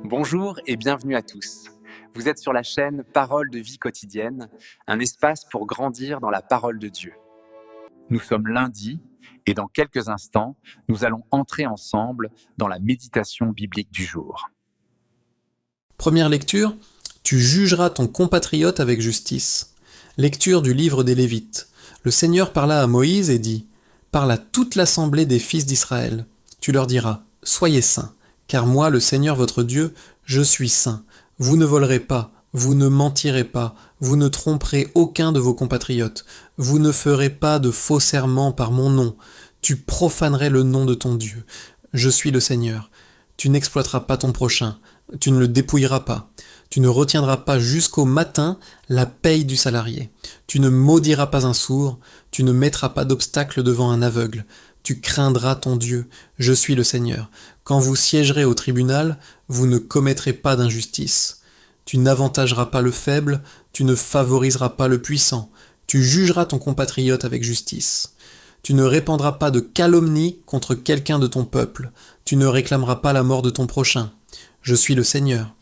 Bonjour et bienvenue à tous. Vous êtes sur la chaîne Parole de vie quotidienne, un espace pour grandir dans la parole de Dieu. Nous sommes lundi et dans quelques instants, nous allons entrer ensemble dans la méditation biblique du jour. Première lecture, tu jugeras ton compatriote avec justice. Lecture du livre des Lévites. Le Seigneur parla à Moïse et dit : Parle à toute l'assemblée des fils d'Israël. Tu leur diras : Soyez saints, car moi, le Seigneur votre Dieu, je suis saint. Vous ne volerez pas, vous ne mentirez pas, vous ne tromperez aucun de vos compatriotes, vous ne ferez pas de faux serments par mon nom, tu profanerais le nom de ton Dieu. Je suis le Seigneur. Tu n'exploiteras pas ton prochain, tu ne le dépouilleras pas. Tu ne retiendras pas jusqu'au matin la paye du salarié. Tu ne maudiras pas un sourd, tu ne mettras pas d'obstacle devant un aveugle. Tu craindras ton Dieu, je suis le Seigneur. Quand vous siégerez au tribunal, vous ne commettrez pas d'injustice. Tu n'avantageras pas le faible, tu ne favoriseras pas le puissant. Tu jugeras ton compatriote avec justice. Tu ne répandras pas de calomnie contre quelqu'un de ton peuple. Tu ne réclameras pas la mort de ton prochain. Je suis le Seigneur.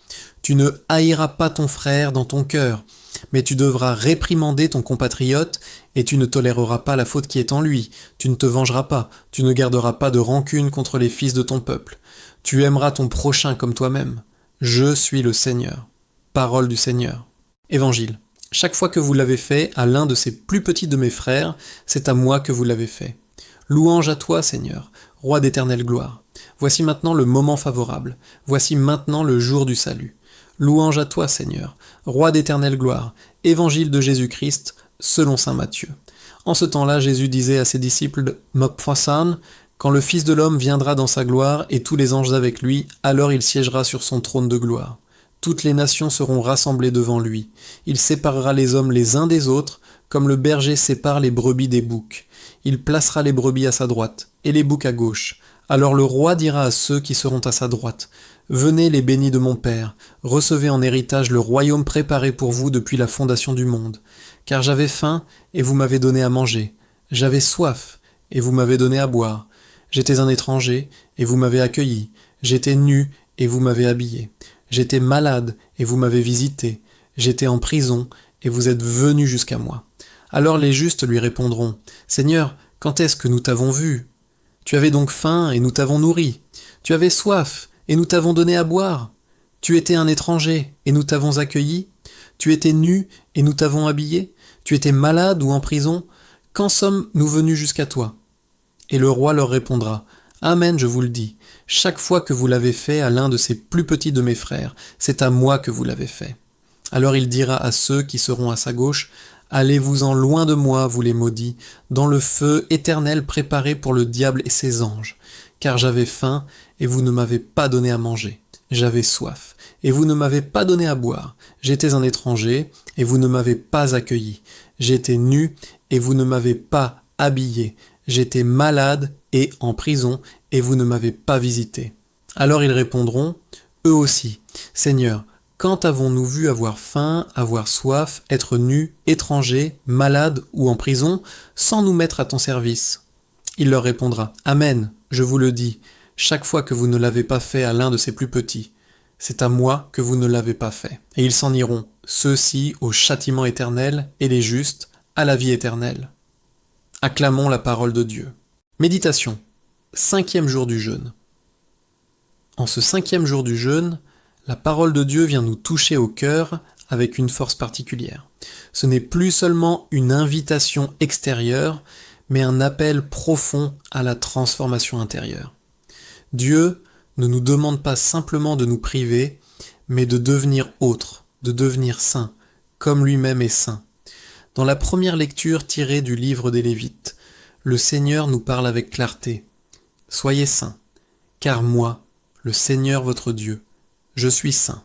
Tu ne haïras pas ton frère dans ton cœur, mais tu devras réprimander ton compatriote et tu ne toléreras pas la faute qui est en lui. Tu ne te vengeras pas, tu ne garderas pas de rancune contre les fils de ton peuple. Tu aimeras ton prochain comme toi-même. Je suis le Seigneur. Parole du Seigneur. Évangile. Chaque fois que vous l'avez fait à l'un de ces plus petits de mes frères, c'est à moi que vous l'avez fait. Louange à toi, Seigneur, roi d'éternelle gloire. Voici maintenant le moment favorable. Voici maintenant le jour du salut. Louange à toi, Seigneur, roi d'éternelle gloire. Évangile de Jésus-Christ, selon saint Matthieu. En ce temps-là, Jésus disait à ses disciples Mophasan, quand le Fils de l'homme viendra dans sa gloire et tous les anges avec lui, alors il siégera sur son trône de gloire. Toutes les nations seront rassemblées devant lui. Il séparera les hommes les uns des autres, comme le berger sépare les brebis des boucs. Il placera les brebis à sa droite et les boucs à gauche. Alors le roi dira à ceux qui seront à sa droite : Venez les bénis de mon Père, recevez en héritage le royaume préparé pour vous depuis la fondation du monde. Car j'avais faim et vous m'avez donné à manger. J'avais soif et vous m'avez donné à boire. J'étais un étranger et vous m'avez accueilli. J'étais nu et vous m'avez habillé. J'étais malade et vous m'avez visité. J'étais en prison et vous êtes venus jusqu'à moi. Alors les justes lui répondront : Seigneur, quand est-ce que nous t'avons vu ? Tu avais donc faim et nous t'avons nourri. Tu avais soif et nous t'avons donné à boire. Tu étais un étranger et nous t'avons accueilli. Tu étais nu et nous t'avons habillé. Tu étais malade ou en prison. Quand sommes-nous venus jusqu'à toi ? Et le roi leur répondra : Amen, je vous le dis. Chaque fois que vous l'avez fait à l'un de ces plus petits de mes frères, c'est à moi que vous l'avez fait. Alors il dira à ceux qui seront à sa gauche : Allez-vous-en loin de moi, vous les maudits, dans le feu éternel préparé pour le diable et ses anges. Car j'avais faim, et vous ne m'avez pas donné à manger. J'avais soif, et vous ne m'avez pas donné à boire. J'étais un étranger, et vous ne m'avez pas accueilli. J'étais nu, et vous ne m'avez pas habillé. J'étais malade et en prison, et vous ne m'avez pas visité. Alors ils répondront, eux aussi : Seigneur, quand avons-nous vu avoir faim, avoir soif, être nus, étrangers, malades ou en prison, sans nous mettre à ton service ? Il leur répondra : Amen, je vous le dis, chaque fois que vous ne l'avez pas fait à l'un de ces plus petits, c'est à moi que vous ne l'avez pas fait. Et ils s'en iront, ceux-ci au châtiment éternel, et les justes à la vie éternelle. Acclamons la parole de Dieu. Méditation. 5e jour du jeûne. En ce 5e jour du jeûne, la parole de Dieu vient nous toucher au cœur avec une force particulière. Ce n'est plus seulement une invitation extérieure, mais un appel profond à la transformation intérieure. Dieu ne nous demande pas simplement de nous priver, mais de devenir autres, de devenir saints, comme lui-même est saint. Dans la première lecture tirée du livre des Lévites, le Seigneur nous parle avec clarté. Soyez saints, car moi, le Seigneur votre Dieu, je suis saint.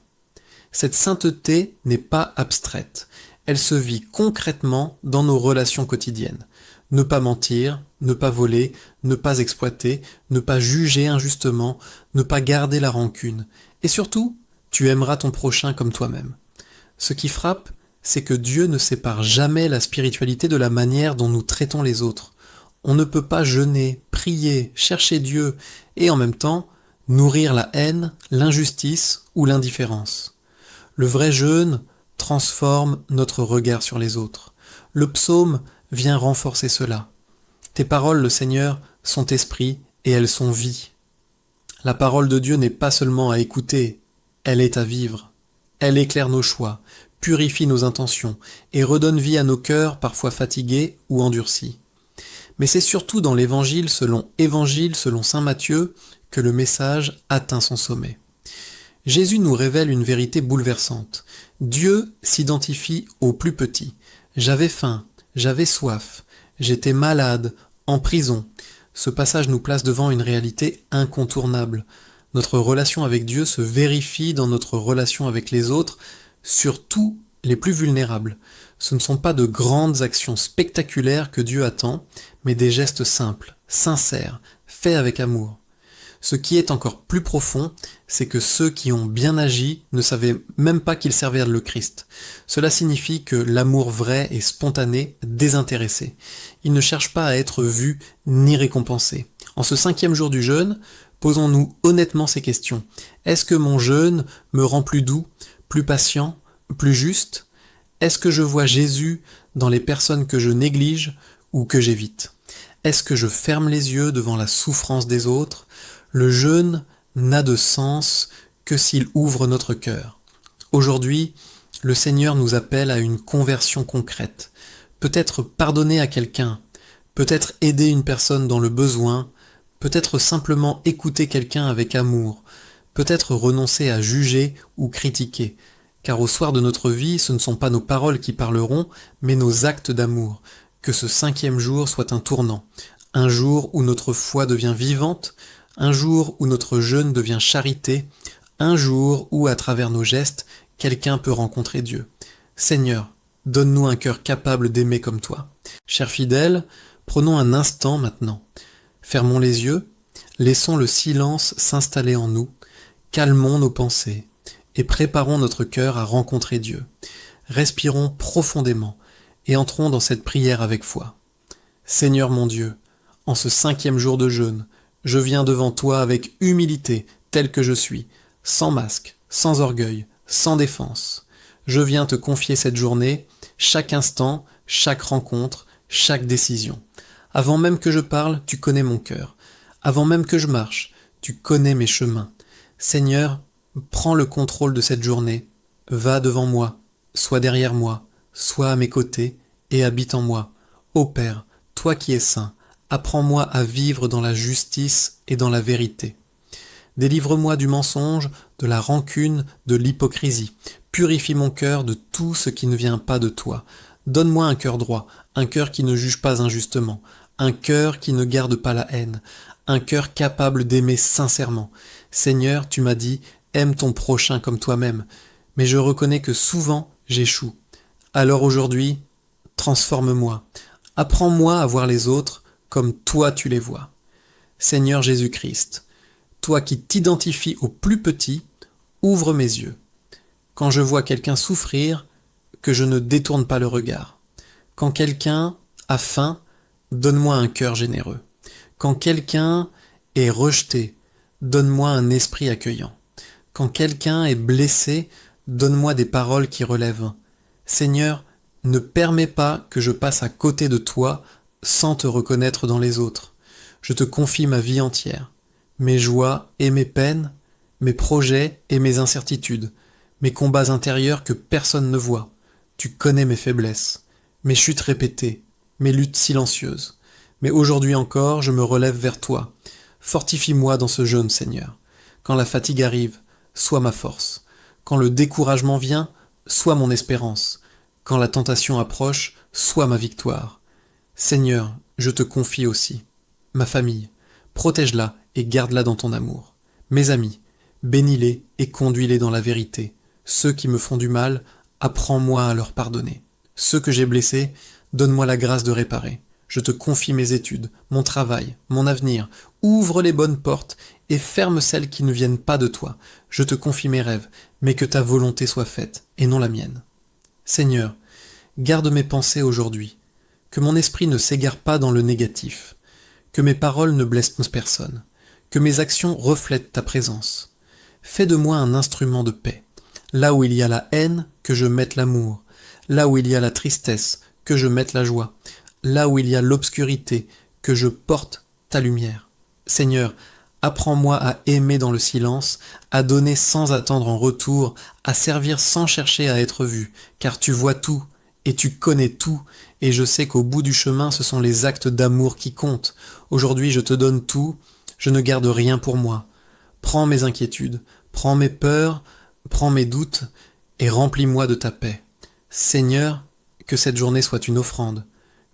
Cette sainteté n'est pas abstraite, elle se vit concrètement dans nos relations quotidiennes. Ne pas mentir, ne pas voler, ne pas exploiter, ne pas juger injustement, ne pas garder la rancune. Et surtout, tu aimeras ton prochain comme toi-même. Ce qui frappe, c'est que Dieu ne sépare jamais la spiritualité de la manière dont nous traitons les autres. On ne peut pas jeûner, prier, chercher Dieu, et en même temps, nourrir la haine, l'injustice ou l'indifférence. Le vrai jeûne transforme notre regard sur les autres. Le psaume vient renforcer cela. Tes paroles, le Seigneur, sont esprit et elles sont vie. La parole de Dieu n'est pas seulement à écouter, elle est à vivre. Elle éclaire nos choix, purifie nos intentions et redonne vie à nos cœurs parfois fatigués ou endurcis. Mais c'est surtout dans l'Évangile selon saint Matthieu que le message atteint son sommet. Jésus nous révèle une vérité bouleversante. Dieu s'identifie au plus petit. J'avais faim, j'avais soif, j'étais malade, en prison. Ce passage nous place devant une réalité incontournable. Notre relation avec Dieu se vérifie dans notre relation avec les autres, surtout les plus vulnérables. Ce ne sont pas de grandes actions spectaculaires que Dieu attend, mais des gestes simples, sincères, faits avec amour. Ce qui est encore plus profond, c'est que ceux qui ont bien agi ne savaient même pas qu'ils servaient le Christ. Cela signifie que l'amour vrai est spontané, désintéressé. Il ne cherche pas à être vu ni récompensé. En ce 5e jour du jeûne, posons-nous honnêtement ces questions. Est-ce que mon jeûne me rend plus doux, plus patient, plus juste ? Est-ce que je vois Jésus dans les personnes que je néglige ou que j'évite ? Est-ce que je ferme les yeux devant la souffrance des autres ? Le jeûne n'a de sens que s'il ouvre notre cœur. Aujourd'hui, le Seigneur nous appelle à une conversion concrète. Peut-être pardonner à quelqu'un, peut-être aider une personne dans le besoin, peut-être simplement écouter quelqu'un avec amour, peut-être renoncer à juger ou critiquer. Car au soir de notre vie, ce ne sont pas nos paroles qui parleront, mais nos actes d'amour. Que ce 5e jour soit un tournant, un jour où notre foi devient vivante, un jour où notre jeûne devient charité, un jour où, à travers nos gestes, quelqu'un peut rencontrer Dieu. Seigneur, donne-nous un cœur capable d'aimer comme toi. Chers fidèles, prenons un instant maintenant. Fermons les yeux, laissons le silence s'installer en nous, calmons nos pensées et préparons notre cœur à rencontrer Dieu. Respirons profondément et entrons dans cette prière avec foi. Seigneur mon Dieu, en ce 5e jour de jeûne, je viens devant toi avec humilité, tel que je suis, sans masque, sans orgueil, sans défense. Je viens te confier cette journée, chaque instant, chaque rencontre, chaque décision. Avant même que je parle, tu connais mon cœur. Avant même que je marche, tu connais mes chemins. Seigneur, prends le contrôle de cette journée. Va devant moi, sois derrière moi, sois à mes côtés et habite en moi. Ô Père, toi qui es saint, apprends-moi à vivre dans la justice et dans la vérité. Délivre-moi du mensonge, de la rancune, de l'hypocrisie. Purifie mon cœur de tout ce qui ne vient pas de toi. Donne-moi un cœur droit, un cœur qui ne juge pas injustement, un cœur qui ne garde pas la haine, un cœur capable d'aimer sincèrement. Seigneur, tu m'as dit, aime ton prochain comme toi-même, mais je reconnais que souvent j'échoue. Alors aujourd'hui, transforme-moi. Apprends-moi à voir les autres comme toi tu les vois. Seigneur Jésus-Christ, toi qui t'identifies au plus petit, ouvre mes yeux. Quand je vois quelqu'un souffrir, que je ne détourne pas le regard. Quand quelqu'un a faim, donne-moi un cœur généreux. Quand quelqu'un est rejeté, donne-moi un esprit accueillant. Quand quelqu'un est blessé, donne-moi des paroles qui relèvent. Seigneur, ne permets pas que je passe à côté de toi sans te reconnaître dans les autres. Je te confie ma vie entière, mes joies et mes peines, mes projets et mes incertitudes, mes combats intérieurs que personne ne voit. Tu connais mes faiblesses, mes chutes répétées, mes luttes silencieuses. Mais aujourd'hui encore, je me relève vers toi. Fortifie-moi dans ce jeûne, Seigneur. Quand la fatigue arrive, sois ma force. Quand le découragement vient, sois mon espérance. Quand la tentation approche, sois ma victoire. Seigneur, je te confie aussi ma famille. Protège-la et garde-la dans ton amour. Mes amis, bénis-les et conduis-les dans la vérité. Ceux qui me font du mal, apprends-moi à leur pardonner. Ceux que j'ai blessés, donne-moi la grâce de réparer. Je te confie mes études, mon travail, mon avenir. Ouvre les bonnes portes et ferme celles qui ne viennent pas de toi. Je te confie mes rêves, mais que ta volonté soit faite, et non la mienne. Seigneur, garde mes pensées aujourd'hui, que mon esprit ne s'égare pas dans le négatif, que mes paroles ne blessent personne, que mes actions reflètent ta présence. Fais de moi un instrument de paix. Là où il y a la haine, que je mette l'amour. Là où il y a la tristesse, que je mette la joie. Là où il y a l'obscurité, que je porte ta lumière. Seigneur, apprends-moi à aimer dans le silence, à donner sans attendre en retour, à servir sans chercher à être vu, car tu vois tout, et tu connais tout, et je sais qu'au bout du chemin, ce sont les actes d'amour qui comptent. Aujourd'hui, je te donne tout, je ne garde rien pour moi. Prends mes inquiétudes, prends mes peurs, prends mes doutes, et remplis-moi de ta paix. Seigneur, que cette journée soit une offrande,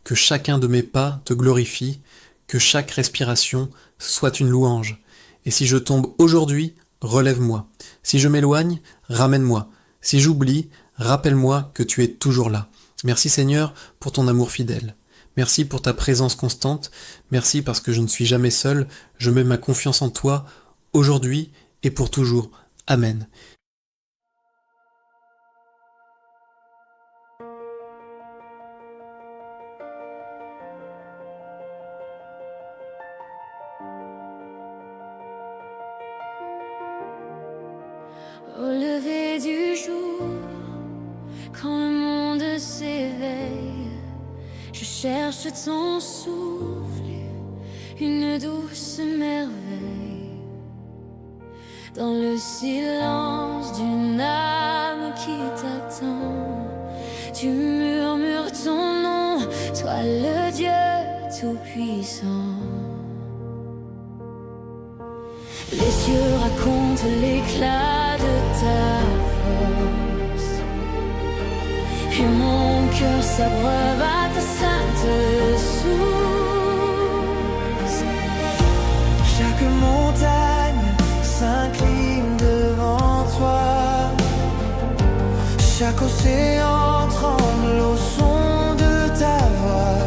que chacun de mes pas te glorifie, que chaque respiration soit une louange. Et si je tombe aujourd'hui, relève-moi. Si je m'éloigne, ramène-moi. Si j'oublie, rappelle-moi que tu es toujours là. Merci Seigneur pour ton amour fidèle. Merci pour ta présence constante. Merci parce que je ne suis jamais seul. Je mets ma confiance en toi, aujourd'hui et pour toujours. Amen. Au lever du jour, quand le monde s'éveille, je cherche ton souffle, une douce merveille. Dans le silence d'une âme qui t'attend, tu murmures ton nom, toi le Dieu tout-puissant. Les cieux racontent l'éclat de ta force, et mon cœur s'abreuve à ta sainte source. Chaque montagne s'incline devant toi, chaque océan tremble au son de ta voix.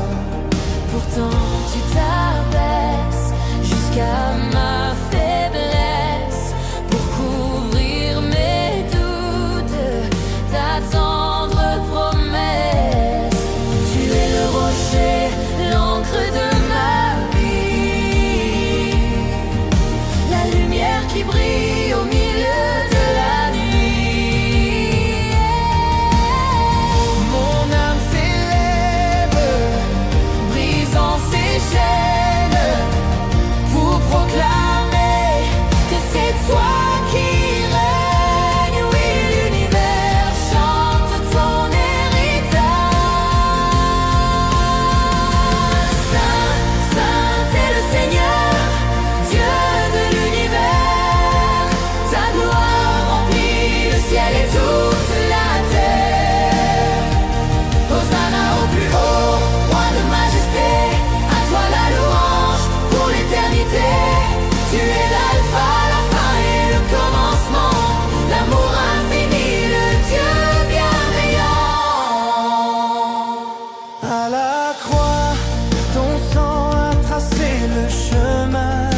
Pourtant tu t'abaisses jusqu'à ma faiblesse pour couvrir mes doutes, ta tendre promesse. Tu es le rocher, l'encre de ma vie, la lumière qui brille au milieu de la nuit. Mon âme s'élève, brisant ses chaînes, pour proclamer que c'est toi qui règnes. Oui, l'univers chante ton héritage. Saint, Saint est le Seigneur, Dieu de l'univers. Ta gloire remplit le ciel et toute la terre. Hosanna au plus haut, roi de majesté, à toi la louange pour l'éternité. Tu es l'alpha, la fin et le commencement, l'amour infini, le Dieu bienveillant. À la croix, ton sang a tracé le chemin.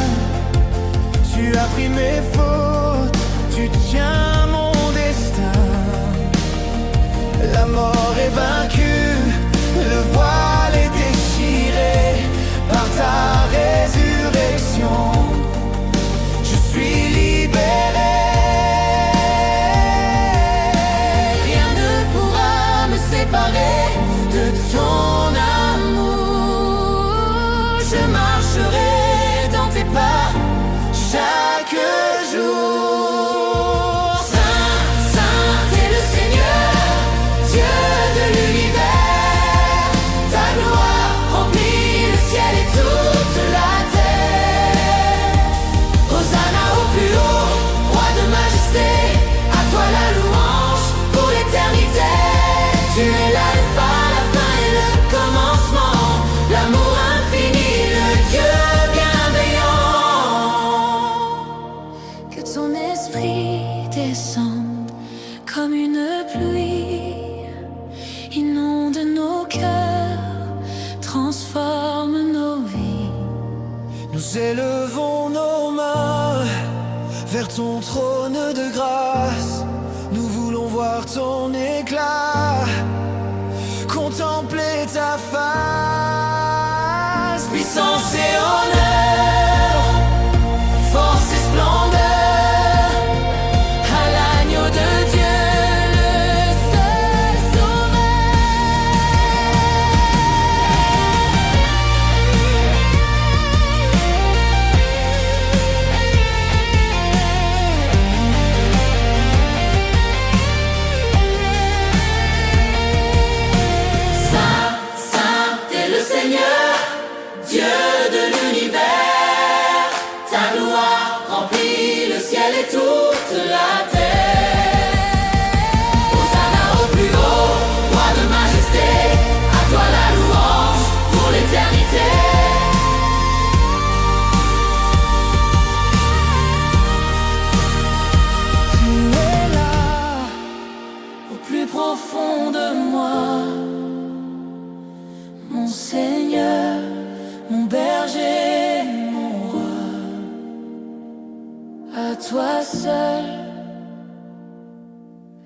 Tu as pris mes fautes, tu tiens mon destin. La mort est vaincue, le voile est déchiré par ta résurrection. Je suis libéré. Rien ne pourra me séparer de ton amour. Je marcherai dans tes pas chaque jour. Saint, Saint est le Seigneur, Dieu de l'univers. Ta gloire remplit le ciel et toute la terre. Hosanna au plus haut, roi de majesté, à toi la louange pour l'éternité. Tu es l'alpha, la fin et le commencement, l'amour infini, le Dieu bienveillant. Que ton esprit descende comme une pluie, inonde nos cœurs, transforme nos vies. Nous élevons nos mains vers ton trône de grâce. Nous voulons voir ton éclat, contempler ta face. Puissance et honneur,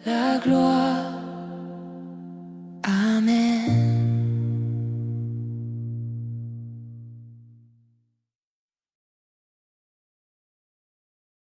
la gloire.